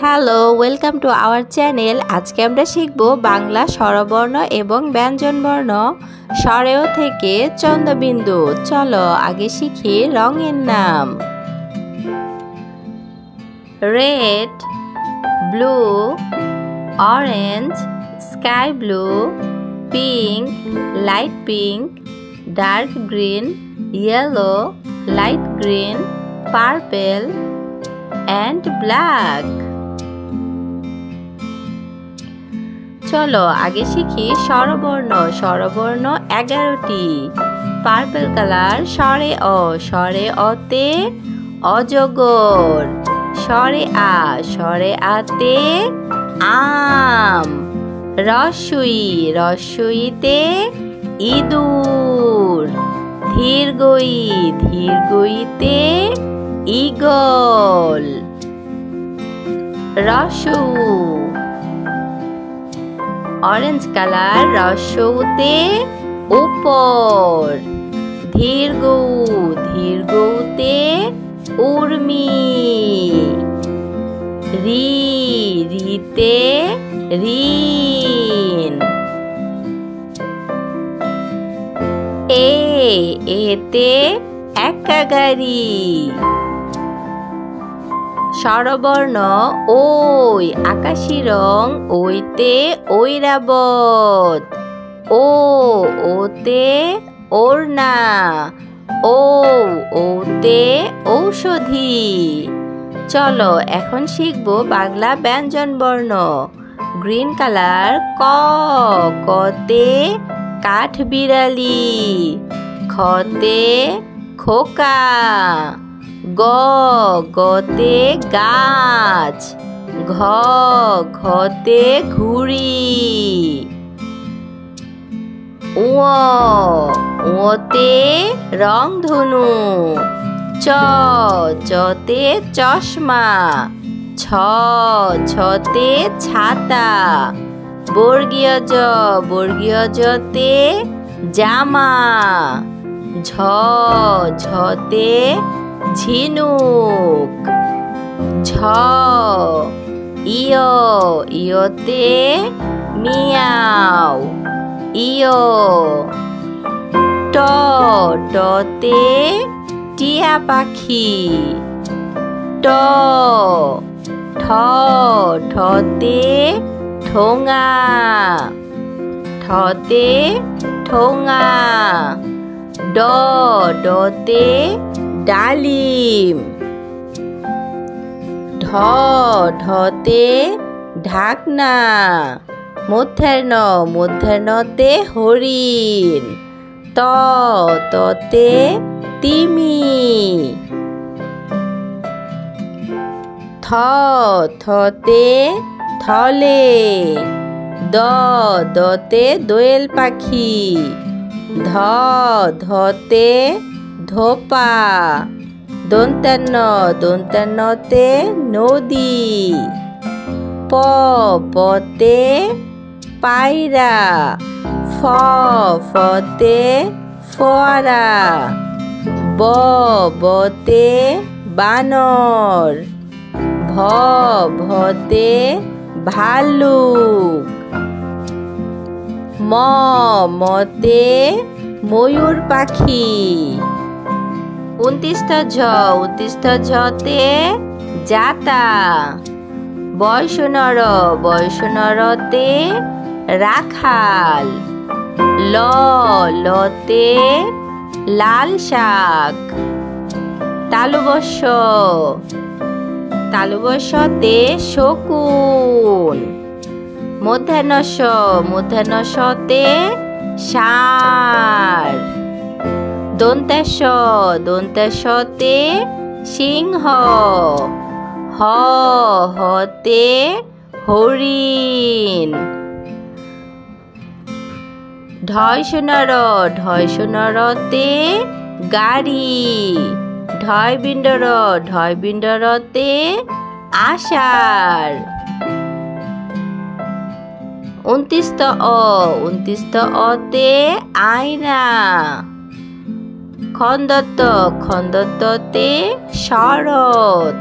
Hello, welcome to our channel. আজকে আমরা শিখব বাংলা স্বরবর্ণ এবং ব্যঞ্জনবর্ণ স্বরেও থেকে চন্দ্রবিন্দু। চলো আগে শিখি রঙের নাম। Red, blue, orange, sky blue, pink, light pink, dark green, yellow, light green, purple and black. চলো আগে শিখি স্বরবর্ণ। স্বরবর্ণ 11টি। পার্পল কালার স্বরে অ, স্বরে অতে অজগর, স্বরে আ, স্বরে আতে আম, রস্বই, রস্বইতে ইঁদুর, ধীরগই, ধীরগইতে ঈগল, রস্যু অরেঞ্জ কালার রস্যউতে উপর, ধীরগৌ, ধীরগৌতে উর্মি, রি, রিতে ঋণ, এতে একাগারি। স্বরবর্ণ ওই, আকাশি রং ওইতে ঐরাবত, ওতে ওড়না, ওতে ঔষধি। চলো এখন শিখব বাংলা ব্যঞ্জনবর্ণ। গ্রিন কালার কতে কাঠবিড়ালি, খতে খোকা, গতে গাছ, ঘতে ঘুড়ি, ওতে রংধনু, চতে চশমা, ছতে ছাতা, বর্গীয় জতে জামা, ঝতে ঝিনুক, ইয়তে মিয়াও, টতে টিয়া পাখি, ঠতে ঠোঙা, ঠতে ঠোঙা, ডতে ডালিম, ঢতে ঢাকনা, মূর্ধন্যতে হরিণ, ততে তিমি, থতে থলে, দতে দোয়েল পাখি, ধতে ধোপা, দন্তান্নতে নদী, পতে পায়রা, ফতে ফোয়ারা, বতে বানর, ভতে ভাল্লুক, মতে ময়ূর পাখি। 29টা ঝতে জাতা, বয়সনরতে রাখাল, লতে লাল শাক, তালুবস্যতে শকুন, মূর্ধন্যতে ষাঁড়, দন্তেশ্বতে সিংহ, হতে হরিণ, ঢয়সনরতে গাড়ি, ঢয়বিন্দরতে আষাঢ়। 29তে আয়না, খন্দতে শরৎ,